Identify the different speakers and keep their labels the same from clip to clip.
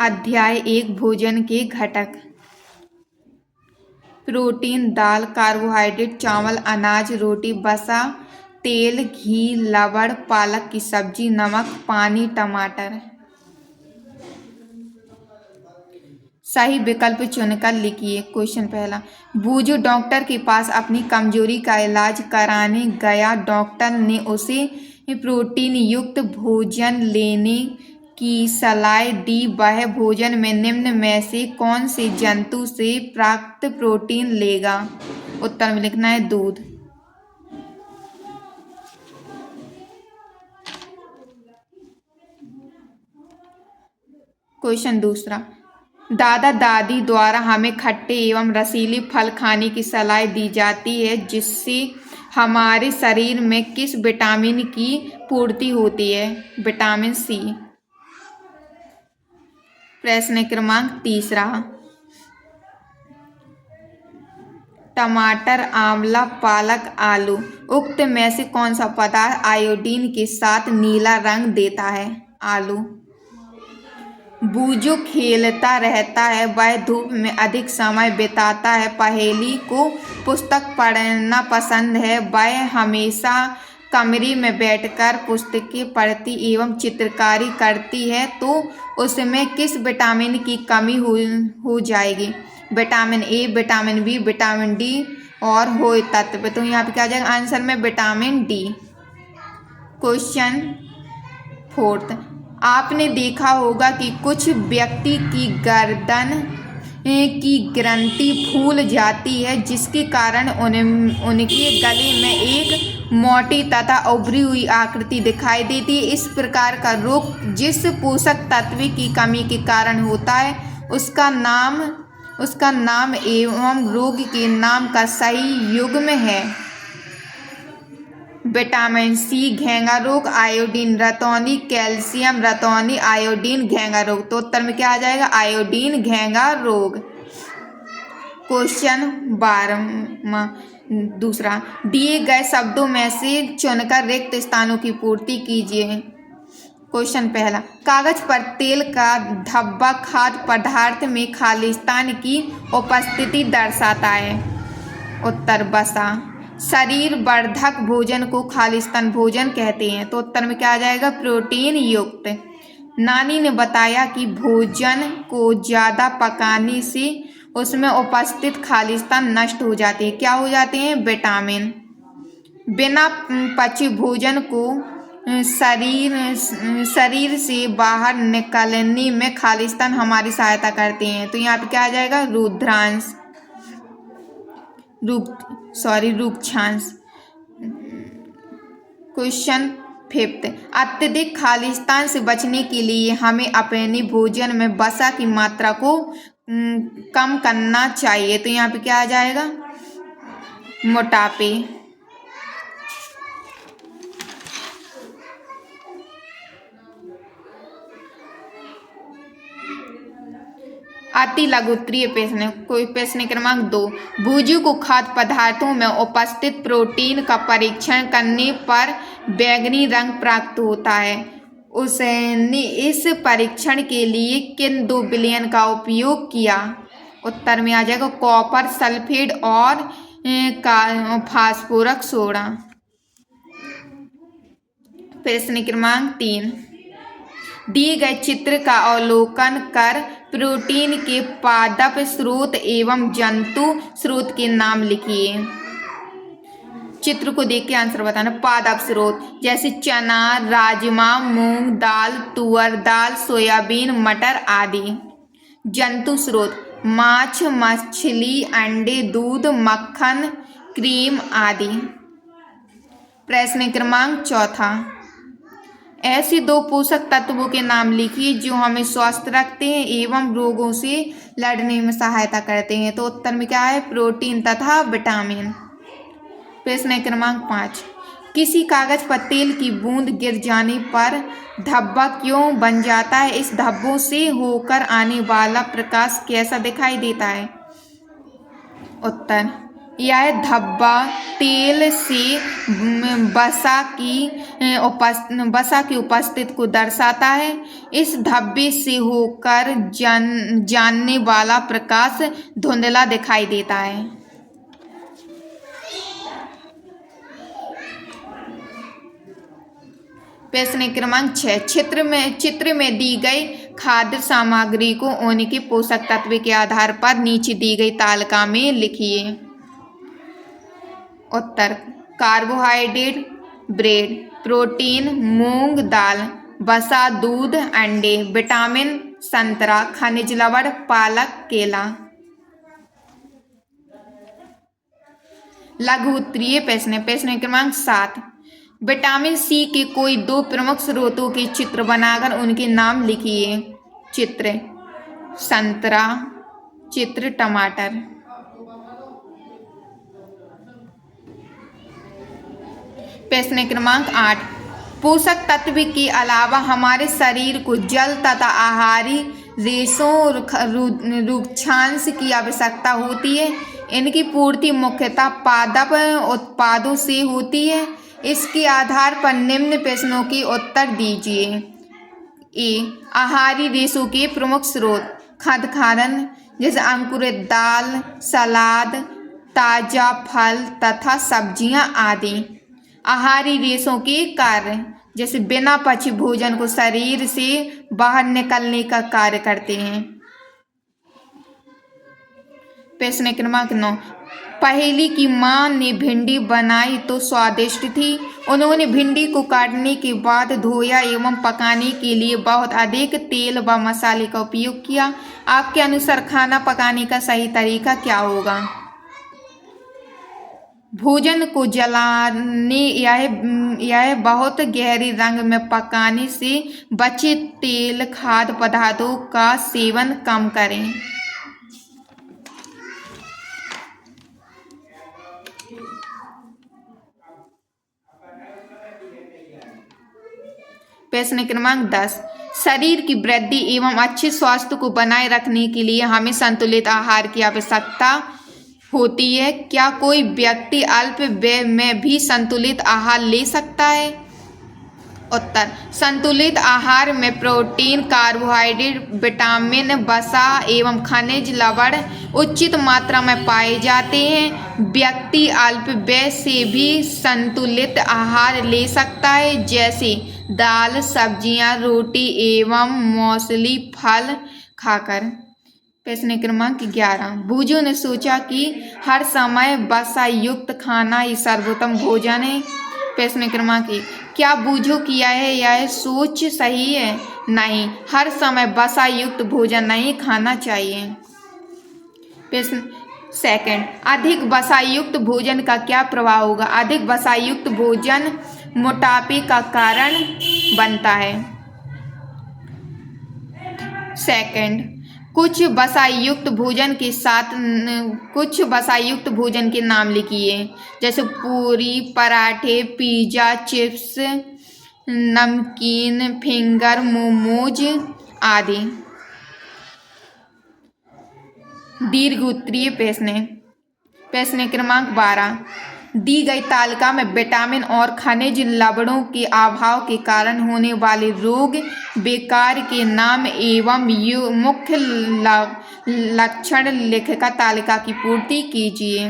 Speaker 1: अध्याय 1 भोजन के घटक। प्रोटीन दाल, कार्बोहाइड्रेट चावल, अनाज, रोटी, वसा, तेल, घी, लवण, पालक की सब्जी, नमक, पानी, टमाटर। सही विकल्प चुनकर लिखिए। क्वेश्चन पहला, बूझो डॉक्टर के पास अपनी कमजोरी का इलाज कराने गया। डॉक्टर ने उसे प्रोटीन युक्त भोजन लेने की सलाह दी। वह भोजन में निम्न में से कौन से जंतु से प्राप्त प्रोटीन लेगा? उत्तर में लिखना है दूध। क्वेश्चन दूसरा, दादा दादी द्वारा हमें खट्टे एवं रसीले फल खाने की सलाह दी जाती है, जिससे हमारे शरीर में किस विटामिन की पूर्ति होती है? Vitamin C. प्रश्न क्रमांक तीसरा, टमाटर, आंवला, पालक, आलू, उक्त में से कौन सा पदार्थ आयोडीन के साथ नीला रंग देता है? आलू। बूझो खेलता रहता है, वह धूप में अधिक समय बिताता है, पहेली को पुस्तक पढ़ना पसंद है, वह हमेशा कमरे में बैठकर पुस्तकें पढ़ती एवं चित्रकारी करती है, तो उसमें किस विटामिन की कमी हो जाएगी? Vitamin A, vitamin B, vitamin D और होय तत्व। तो यहाँ पे क्या आ जाएगा आंसर में? Vitamin D. क्वेश्चन फोर्थ, आपने देखा होगा कि कुछ व्यक्ति की गर्दन की ग्रंथि फूल जाती है, जिसके कारण उनके गले में एक मोटी तथा उभरी हुई आकृति दिखाई देती है। इस प्रकार का रोग जिस पोषक तत्व की कमी के कारण होता है, उसका नाम एवं रोग के नाम का सही युग्म है। विटामिन सी घेंगा रोग, आयोडीन रतौनी, कैल्शियम रतौनी, आयोडीन घेंगा रोग। तो उत्तर में क्या आ जाएगा? आयोडीन घेंगा रोग। क्वेश्चन 12 दूसरा, दिए गए शब्दों में से चुनकर रिक्त स्थानों की पूर्ति कीजिए। क्वेश्चन पहला, कागज पर तेल का धब्बा खाद्य पदार्थ में खालिस्तान की उपस्थिति दर्शाता है। उत्तर वसा। शरीर वर्धक भोजन को खालिस्तान भोजन कहते हैं, तो उत्तर में क्या आ जाएगा? प्रोटीन युक्त। नानी ने बताया कि भोजन को ज्यादा पकाने से उसमें उपस्थित खालिस्तान नष्ट हो जाते हैं। क्या हो जाते हैं? विटामिन। बिना पचे भोजन को शरीर से बाहर निकलने में खालिस्तान हमारी सहायता करते हैं, तो यहाँ पे क्या आ जाएगा? रूक्षांश। क्वेश्चन फिफ्थ, अत्यधिक खालिस्तान से बचने के लिए हमें अपने भोजन में वसा की मात्रा को कम करना चाहिए, तो यहाँ पे क्या आ जाएगा? मोटापे। अति लघु उत्तरीय प्रश्न। कोई प्रश्न क्रमांक 2, भूजू को खाद्य पदार्थों में उपस्थित प्रोटीन का परीक्षण करने पर बैंगनी रंग प्राप्त होता है। उसने इस परीक्षण के लिए किन 2 विलयन का उपयोग किया? उत्तर में आ जाएगा कॉपर सल्फेट और फास्फोरस सोडा। प्रश्न क्रमांक 3, दिए गए चित्र का अवलोकन कर प्रोटीन के पादप स्रोत एवं जंतु स्रोत के नाम लिखिए। चित्र को देख के आंसर बताना। पादप स्रोत जैसे चना, राजमा, मूंग दाल, तुअर दाल, सोयाबीन, मटर आदि। जंतु स्रोत माछ, मछली, अंडे, दूध, मक्खन, क्रीम आदि। प्रश्न क्रमांक 4, ऐसे 2 पोषक तत्वों के नाम लिखिए जो हमें स्वस्थ रखते हैं एवं रोगों से लड़ने में सहायता करते हैं, तो उत्तर में क्या है? प्रोटीन तथा विटामिन। प्रश्न क्रमांक 5, किसी कागज पर तेल की बूंद गिर जाने पर धब्बा क्यों बन जाता है? इस धब्बों से होकर आने वाला प्रकाश कैसा दिखाई देता है? उत्तर यह धब्बा तेल से वसा की उपस्थिति को दर्शाता है। इस धब्बे से होकर जानने वाला प्रकाश धुंधला दिखाई देता है। प्रश्न क्रमांक 6, चित्र में दी गई खाद्य सामग्री को उनके पोषक तत्व के आधार पर नीचे दी गई तालिका में लिखिए। उत्तर: कार्बोहाइड्रेट ब्रेड, प्रोटीन मूंग दाल, वसा दूध अंडे, विटामिन संतरा, खनिज लवण पालक केला। लघु उत्तरीय प्रश्न क्रमांक 7, विटामिन सी के कोई 2 प्रमुख स्रोतों के चित्र बनाकर उनके नाम लिखिए। चित्र संतरा, चित्र टमाटर। प्रश्न क्रमांक 8, पोषक तत्व के अलावा हमारे शरीर को जल तथा आहारी रेशों रूक्षांश की आवश्यकता होती है। इनकी पूर्ति मुख्यतः पादप उत्पादों से होती है। इसके आधार पर निम्न प्रश्नों के उत्तर दीजिए। ए, आहारी रेशों के प्रमुख स्रोत खाद्यान्न जैसे अंकुरित दाल, सलाद, ताजा फल तथा सब्जियां आदि। आहारी रेशों के कार्य जैसे बिना पचे भोजन को शरीर से बाहर निकलने का कार्य करते हैं। प्रश्न क्रमांक 9, पहेली की मां ने भिंडी बनाई तो स्वादिष्ट थी। उन्होंने भिंडी को काटने के बाद धोया एवं पकाने के लिए बहुत अधिक तेल व मसाले का उपयोग किया। आपके अनुसार खाना पकाने का सही तरीका क्या होगा? भोजन को जलाने यह बहुत गहरे रंग में पकाने से बचे तेल खाद्य पदार्थों का सेवन कम करें। प्रश्न क्रमांक 10, शरीर की वृद्धि एवं अच्छे स्वास्थ्य को बनाए रखने के लिए हमें संतुलित आहार की आवश्यकता होती है। क्या कोई व्यक्ति अल्प व्यय में भी संतुलित आहार ले सकता है? उत्तर: संतुलित आहार में प्रोटीन, कार्बोहाइड्रेट, विटामिन, वसा एवं खनिज लवण उचित मात्रा में पाए जाते हैं। व्यक्ति अल्प व्यय से भी संतुलित आहार ले सकता है, जैसे दाल, सब्जियां, रोटी एवं मौसली फल खाकर। प्रश्न क्रमांक 11, बूझो ने सोचा कि हर समय वसा युक्त खाना ही सर्वोत्तम भोजन है। प्रश्न क्रमांक 1, क्या बूझो किया है यह सोच सही है? नहीं, हर समय वसा युक्त भोजन नहीं खाना चाहिए। प्रश्न सेकंड, अधिक वसा युक्त भोजन का क्या प्रभाव होगा? अधिक वसा युक्त भोजन मोटापे का कारण बनता है। सेकंड, कुछ वसा युक्त भोजन के नाम लिखिए, जैसे पूरी, पराठे, पिज्जा, चिप्स, नमकीन, फिंगर, मोमोज आदि। दीर्घ उत्तरीय प्रश्न क्रमांक 12, दी गई तालिका में विटामिन और खनिज लवणों के अभाव के कारण होने वाले रोग विकार के नाम एवं मुख्य लक्षण लिखकर तालिका की पूर्ति कीजिए।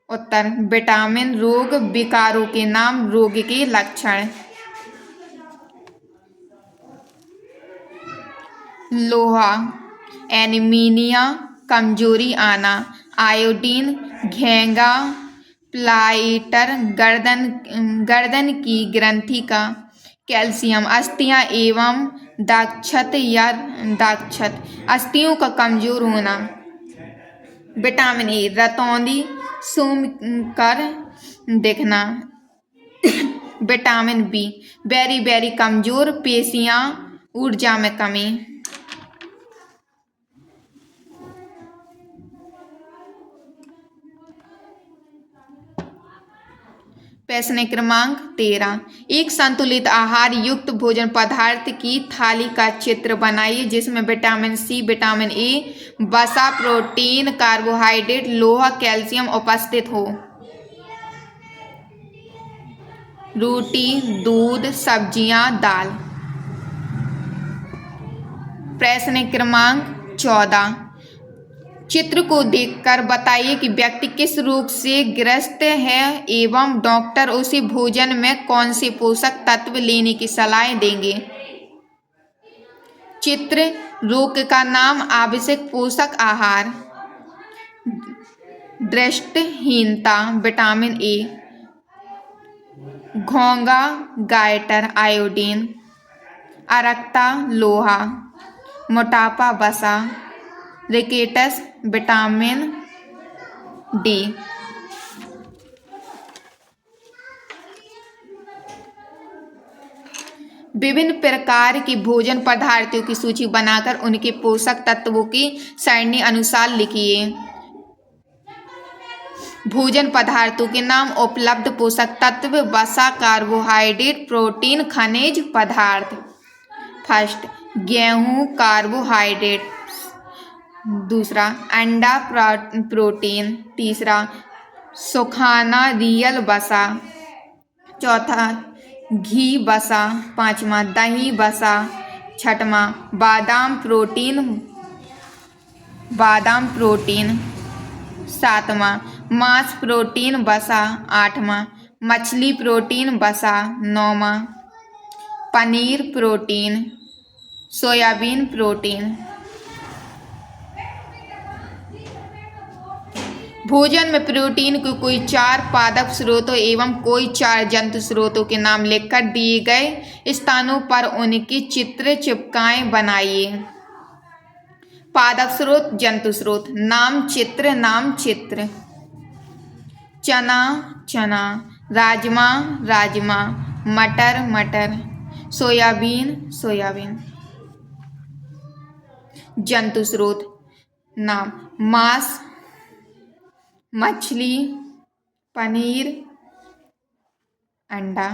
Speaker 1: उत्तर: विटामिन रोग विकारों के नाम, रोग के लक्षण। लोहा, एनीमिया, कमजोरी आना, आयोडीन, घेंगा, प्लाइटर, गर्दन की ग्रंथि का, कैल्शियम, अस्थियां एवं दाक्षत, अस्थियों का कमजोर होना। विटामिन ए, रतौंधी, सूम कर दिखना। विटामिन बी, बेरी कमजोर पेशियां, ऊर्जा में कमी। प्रश्न क्रमांक 13। एक संतुलित आहार युक्त भोजन पदार्थ की थाली का चित्र बनाइए जिसमें विटामिन सी, विटामिन ए, वसा, प्रोटीन, कार्बोहाइड्रेट, लोहा, कैल्शियम उपस्थित हो। रोटी, दूध, सब्जियां, दाल। प्रश्न क्रमांक 14। चित्र को देखकर बताइए कि व्यक्ति किस रोग से ग्रस्त है एवं डॉक्टर उसे भोजन में कौन से पोषक तत्व लेने की सलाह देंगे। चित्र, रोग का नाम, आवश्यक पोषक आहार। दृष्टिहीनता, विटामिन ए। घोंघा, गायटर, आयोडीन। अरक्ता, लोहा। मोटापा, वसा। Rickets, vitamin D. विभिन्न प्रकार के भोजन पदार्थों की सूची बनाकर उनके पोषक तत्वों की सारणी अनुसार लिखिए। भोजन पदार्थों के नाम, उपलब्ध पोषक तत्व, वसा, कार्बोहाइड्रेट, प्रोटीन, खनिज पदार्थ। फर्स्ट, गेहूं, कार्बोहाइड्रेट। दूसरा, अंडा, प्रोटीन। तीसरा, सुखाना, रियल वसा। चौथा, घी, वसा। पांचवा, दही, वसा। छठवां, बादाम, प्रोटीन। सातवां, मांस, प्रोटीन, वसा। आठवां, मछली, प्रोटीन, वसा। नौवां, पनीर, प्रोटीन। Soybean, protein. भोजन में प्रोटीन के कोई 4 पादप स्रोतों एवं कोई 4 जंतु स्रोतों के नाम लिखकर दिए गए स्थानों पर उनके चित्र चिपकाएं बनाइए। पादप स्रोत, जंतु स्रोत। नाम चित्र, नाम चित्र। चना, चना। राजमा, राजमा। मटर, मटर। Soybean, soybean. जंतु स्रोत नाम, मांस, मछली, पनीर, अंडा।